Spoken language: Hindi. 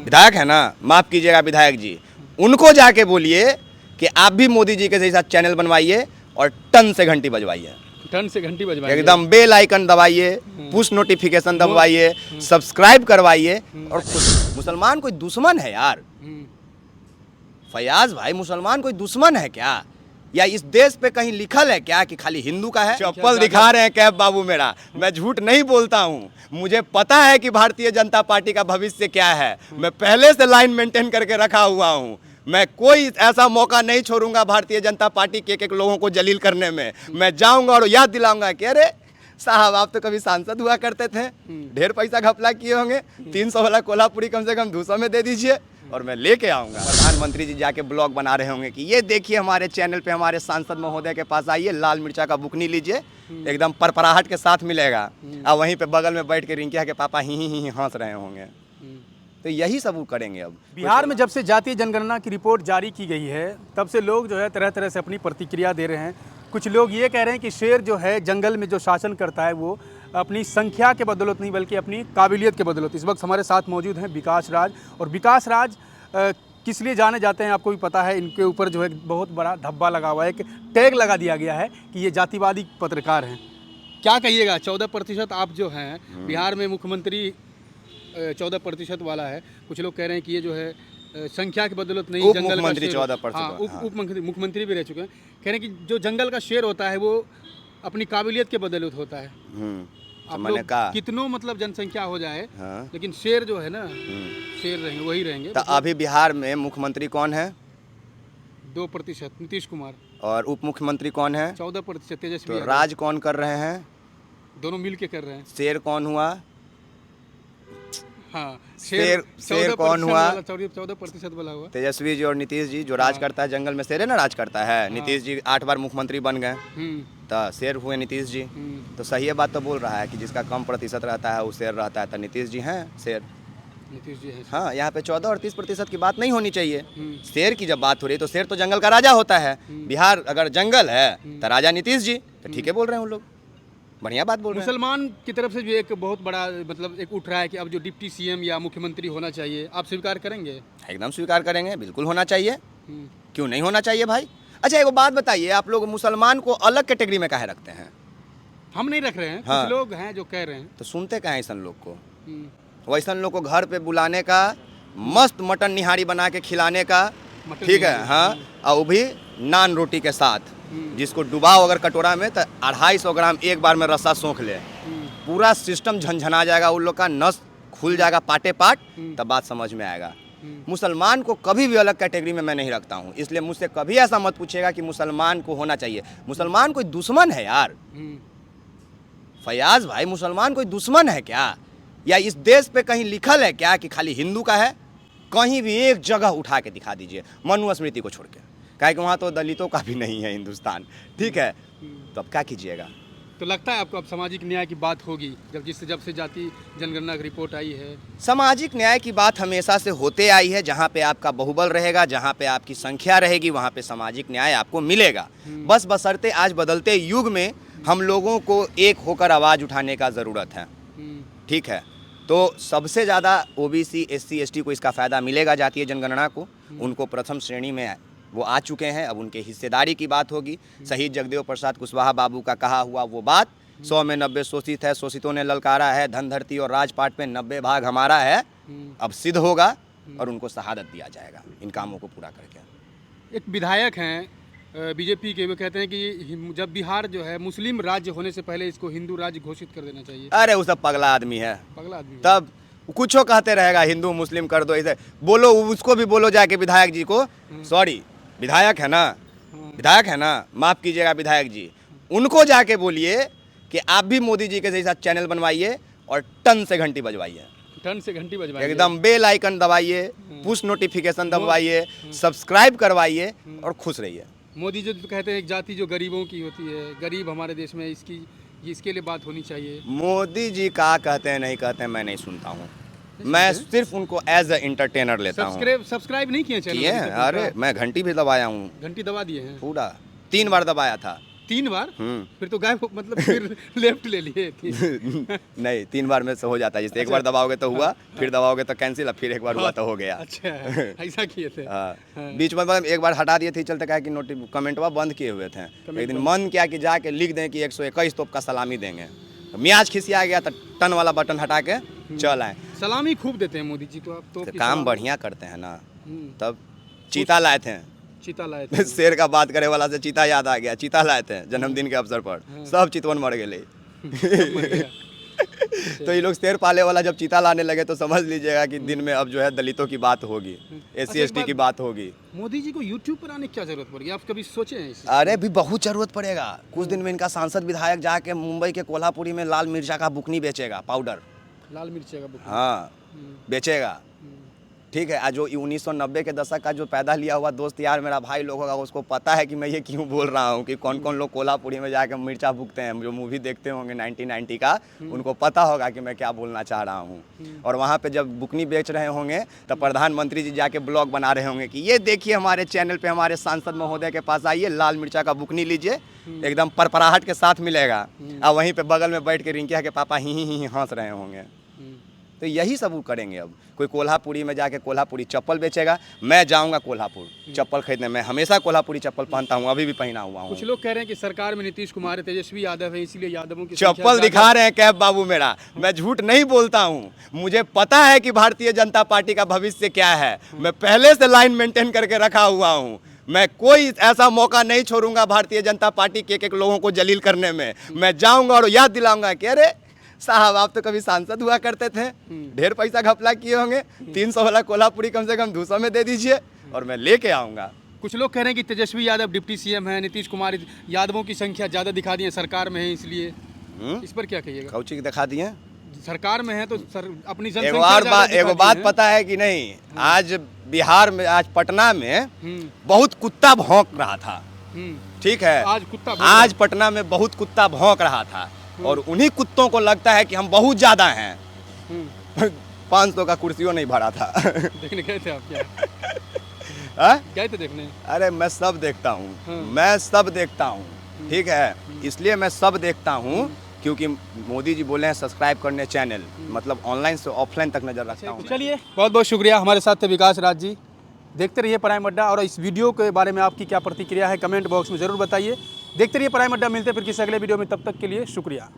विधायक है ना, माफ़ कीजिएगा विधायक जी, उनको जाके बोलिए कि आप भी मोदी जी के साथ चैनल बनवाइए और टन से घंटी बजवाइए, टन से घंटी बजवाइए, एकदम बेल आइकन दबाइए, पुश नोटिफिकेशन दबाइए, सब्सक्राइब करवाइए और खुश। मुसलमान कोई दुश्मन है यार? फयाज भाई, मुसलमान कोई दुश्मन है क्या? या इस देश पे कहीं लिखल है क्या कि खाली हिंदू का है? चप्पल दिखा रहे हैं कैब बाबू मेरा, मैं झूठ नहीं बोलता हूँ, मुझे पता है कि भारतीय जनता पार्टी का भविष्य क्या है, मैं पहले से लाइन मेंटेन करके रखा हुआ हूँ, मैं कोई ऐसा मौका नहीं छोड़ूंगा भारतीय जनता पार्टी के एक लोगों को जलील करने में। मैं जाऊंगा और याद दिलाऊंगा कि अरे साहब आप तो कभी सांसद हुआ करते थे, ढेर पैसा घपला किए होंगे, 300 वाला कोल्हापुरी कम से कम 200 में दे दीजिए और मैं लेके आऊंगा। प्रधानमंत्री जी जाके ब्लॉग बना रहे होंगे कि ये देखिए हमारे चैनल पे हमारे सांसद महोदय के पास आइए, लाल मिर्चा का बुकनी लीजिए, एकदम परपराहट के साथ मिलेगा, और वहीं पे बगल में बैठ के रिंकिया के पापा ही हंस रहे होंगे। तो यही सब वो करेंगे। अब बिहार में जब से जातीय जनगणना की रिपोर्ट जारी की गई है तब से लोग जो है तरह तरह से अपनी प्रतिक्रिया दे रहे हैं। कुछ लोग ये कह रहे हैं कि शेर जो है जंगल में जो शासन करता है वो अपनी संख्या के बदौलत नहीं बल्कि अपनी काबिलियत के बदौलत। इस वक्त हमारे साथ मौजूद हैं विकास राज, और विकास राज किस लिए जाने जाते हैं आपको भी पता है, इनके ऊपर जो है बहुत बड़ा धब्बा लगा हुआ है, एक टैग लगा दिया गया है कि ये जातिवादी पत्रकार हैं। क्या कहिएगा? 14% आप जो हैं बिहार में मुख्यमंत्री 14% वाला है, कुछ लोग कह रहे हैं कि ये जो है संख्या की बदौलत नहीं, जंगल मुख्यमंत्री 14%, हाँ, उप मुख्यमंत्री भी रह चुके हैं, कह रहे हैं कि जो जंगल का शेर होता है वो अपनी काबिलियत के बदौलत होता है। आप लोग कितनों मतलब जनसंख्या हो जाए, हाँ, लेकिन शेर जो है ना, शेर रहेंगे, वही रहेंगे। तो अभी बिहार में मुख्यमंत्री कौन है? 2% नीतीश कुमार, और उप मुख्यमंत्री कौन है? 14% तेजस्वी। तो राज कौन कर रहे हैं? दोनों मिल के कर रहे हैं। शेर कौन हुआ? हाँ, शेर कौन हुआ? 14% वाला हुआ तेजस्वी जी और नीतीश जी, जो राज करता है जंगल में, शेर है ना राज करता है। नीतीश जी 8 बार मुख्यमंत्री बन गए, तो शेर हुए नीतीश जी। तो सही है बात तो बोल रहा है कि जिसका कम प्रतिशत रहता है वो शेर रहता है, तो नीतीश जी हैं शेर। नीतीश जी है। हाँ, यहाँ पे 14 और 30% की बात नहीं होनी चाहिए। शेर की जब बात हो रही है तो शेर तो जंगल का राजा होता है। बिहार अगर जंगल है तो राजा नीतीश जी, तो ठीक है बोल रहे हैं उन लोग, बढ़िया बात बोल रहे हैं। मुसलमान की तरफ से जो एक बहुत बड़ा मतलब एक उठ रहा है कि अब जो डिप्टी सीएम या मुख्यमंत्री होना चाहिए, आप स्वीकार करेंगे? एकदम स्वीकार करेंगे, बिल्कुल होना चाहिए, क्यों नहीं होना चाहिए भाई। अच्छा एक बात बताइए, आप लोग मुसलमान को अलग कैटेगरी में काहे रखते हैं? हम नहीं रख रहे हैं, हाँ, कुछ लोग हैं जो कह रहे हैं। तो सुनते कहाँ ऐसा लोग को? वैसा लोग को घर पे बुलाने का, मस्त मटन निहारी बना के खिलाने का, ठीक है, हाँ, और वो भी नान रोटी के साथ, जिसको डुबाओ अगर कटोरा में तो 250 ग्राम एक बार में रस्सा सोख ले, पूरा सिस्टम झंझना जाएगा, उन लोग का नस खुल जाएगा पाटे पाट, तब बात समझ में आएगा। मुसलमान को कभी भी अलग कैटेगरी में मैं नहीं रखता हूँ, इसलिए मुझसे कभी ऐसा मत पूछेगा कि मुसलमान को होना चाहिए। मुसलमान कोई दुश्मन है यार? फयाज भाई, मुसलमान कोई दुश्मन है क्या? या इस देश पे कहीं लिखल है क्या कि खाली हिंदू का है? कहीं भी एक जगह उठा के दिखा दीजिए, मनुस्मृति को छोड़ के, क्या कि वहाँ तो दलितों का भी नहीं है हिंदुस्तान, ठीक है, तो अब क्या कीजिएगा? तो लगता है आपको अब सामाजिक न्याय की बात होगी जब से जाति जनगणना की रिपोर्ट आई है? सामाजिक न्याय की बात हमेशा से होते आई है। जहाँ पे आपका बहुबल रहेगा, जहाँ पे आपकी संख्या रहेगी, वहाँ पे सामाजिक न्याय आपको मिलेगा। बस बशर्ते आज बदलते युग में हम लोगों को एक होकर आवाज़ उठाने का ज़रूरत है, ठीक है। तो सबसे ज़्यादा ओबीसी, एससी, एसटी को इसका फ़ायदा मिलेगा जातीय जनगणना को, उनको प्रथम श्रेणी में वो आ चुके हैं। अब उनके हिस्सेदारी की बात होगी। शहीद जगदेव प्रसाद कुशवाहा बाबू का कहा हुआ वो बात, 100 में 90 शोषित है, शोषितों ने ललकारा है, धन धरती और राजपाट में 90 भाग हमारा है, अब सिद्ध होगा और उनको शहादत दिया जाएगा इन कामों को पूरा करके। एक विधायक हैं बीजेपी के, वो कहते हैं कि जब बिहार जो है मुस्लिम राज्य होने से पहले इसको हिंदू राज्य घोषित कर देना चाहिए। अरे वो सब पगला आदमी है, पगला आदमी है। तब कुछो कहते रहेगा हिंदू मुस्लिम कर दो, ऐसे बोलो, उसको भी बोलो जाके विधायक जी को, सॉरी विधायक है ना, विधायक है ना, माफ़ कीजिएगा विधायक जी, उनको जाके बोलिए कि आप भी मोदी जी के साथ चैनल बनवाइए और टन से घंटी बजवाइए, टन से घंटी बजवाइए, एकदम बेल आइकन दबाइए, पुश नोटिफिकेशन दबाइए, सब्सक्राइब करवाइए और खुश रहिए। मोदी जो कहते हैं एक जाति जो गरीबों की होती है, गरीब हमारे देश में, इसके लिए बात होनी चाहिए। मोदी जी का कहते हैं नहीं कहते हैं मैं नहीं सुनता हूँ, मैं सिर्फ उनको एज ए एंटरटेनर लेता हूँ। सब्सक्राइब नहीं किए चैनल? अरे मैं घंटी भी दबाया हूँ, घंटी दबा दिए हैं पूरा 3 बार दबाया था। 3 बार? फिर तो गायब मतलब फिर लेफ्ट ले लिए थी। नहीं, 3 बार में से हो जाता है। जैसे एक बार दबाओगे तो हुआ, फिर दबाओगे तो कैंसिल, फिर एक बार हुआ तो हो गया। अच्छा, ऐसा किए थे। हाँ, बीच में मतलब एक बार हटा दिए थे, चलते क्या कि कमेंटवा बंद किए हुए थे। एक दिन मन किया कि जाके लिख दें कि 121 तोप का सलामी देंगे, तो मियाज खिसिया गया तो टन वाला बटन हटा के चल आए। सलामी खूब देते हैं मोदी जी को, आप तो काम बढ़िया करते हैं ना। तब चीता लाए थे, चीता लाए थे। शेर का बात करे वाला से चीता याद आ गया। चीता लाए थे जन्मदिन के अवसर पर, सब चितवन मर गए। तो ये लोग शेर पाले वाला जब चीता लाने लगे तो समझ लीजिएगा कि दिन में अब जो है दलितों की बात होगी, SC ST की बात होगी। मोदी जी को यूट्यूब पर आने की क्या जरूरत पड़ेगी, आप कभी सोचे हैं? अरे भी बहुत जरूरत पड़ेगा। कुछ दिन में इनका सांसद विधायक जाके मुंबई के कोल्हापुरी में लाल मिर्चा का बुकनी बेचेगा, पाउडर। लाल मिर्ची का हाँ, बेचेगा। ठीक है। आज जो 1990 के दशक का जो पैदा लिया हुआ दोस्त यार मेरा भाई लोग होगा, उसको पता है कि मैं ये क्यों बोल रहा हूँ कि कौन कौन लोग कोल्हापुरी में जाकर मिर्चा भूकते हैं। जो मूवी देखते होंगे 1990 का, उनको पता होगा कि मैं क्या बोलना चाह रहा हूँ। और वहाँ पे जब बुकनी बेच रहे होंगे तो प्रधानमंत्री जी जाके ब्लॉग बना रहे होंगे कि ये देखिए हमारे चैनल पे हमारे सांसद महोदय के पास आइए, लाल मिर्चा का बुकनी लीजिए, एकदम परपराहट के साथ मिलेगा। और वहीं पे बगल में बैठ के रिंकिया के पापा ही हंस रहे होंगे। तो यही सब वो करेंगे। अब कोई कोल्हापुरी में जाके कोल्हापुरी चप्पल बेचेगा। मैं जाऊंगा कोल्हापुर चप्पल खरीदने, मैं हमेशा कोल्हापुरी चप्पल पहनता हूँ, अभी भी पहना हुआ हूँ। कुछ लोग कह रहे हैं कि सरकार में नीतीश कुमार, तेजस्वी यादव है, इसीलिए यादवों की चप्पल दिखा रहे हैं कैब बाबू मेरा। मैं झूठ नहीं बोलता हूँ, मुझे पता है कि भारतीय जनता पार्टी का भविष्य क्या है। मैं पहले से लाइन मेंटेन करके रखा हुआ हूँ। मैं कोई ऐसा मौका नहीं छोड़ूंगा भारतीय जनता पार्टी के एक लोगों को जलील करने में। मैं जाऊंगा और याद दिलाऊंगा कि अरे साहब आप तो कभी सांसद हुआ करते थे, ढेर पैसा घपला किए होंगे, 300 वाला कोल्हापुरी कम से कम 200 में दे दीजिए और मैं लेके आऊँगा। कुछ लोग कह रहे हैं कि तेजस्वी यादव डिप्टी CM है, नीतीश कुमार यादवों की संख्या ज़्यादा दिखा दी है सरकार में है, इसलिए इस पर क्या कहिएगा? कौची की दिखा दिए? सरकार में है तो सर अपनी एगो बात पता है कि नहीं, आज बिहार में, आज पटना में बहुत कुत्ता भौंक रहा था। ठीक है, आज पटना में बहुत कुत्ता भौंक रहा था और उन्हीं कुत्तों को लगता है कि हम बहुत ज्यादा हैं। 500 का कुर्सियों नहीं भरा था। देखने गए थे आप क्या? गए थे देखने? अरे मैं सब देखता हूँ, मैं सब देखता हूँ। ठीक है, इसलिए मैं सब देखता हूँ क्योंकि मोदी जी बोले हैं सब्सक्राइब करने चैनल, मतलब ऑनलाइन से ऑफलाइन तक नजर रखता हूँ। चलिए, बहुत बहुत शुक्रिया। हमारे साथ थे विकास राज जी। देखते रहिए प्राइम अड्डा, और इस वीडियो के बारे में आपकी क्या प्रतिक्रिया है कमेंट बॉक्स में ज़रूर बताइए। देखते रहिए प्राइम अड्डा, मिलते फिर किसी अगले वीडियो में, तब तक के लिए शुक्रिया।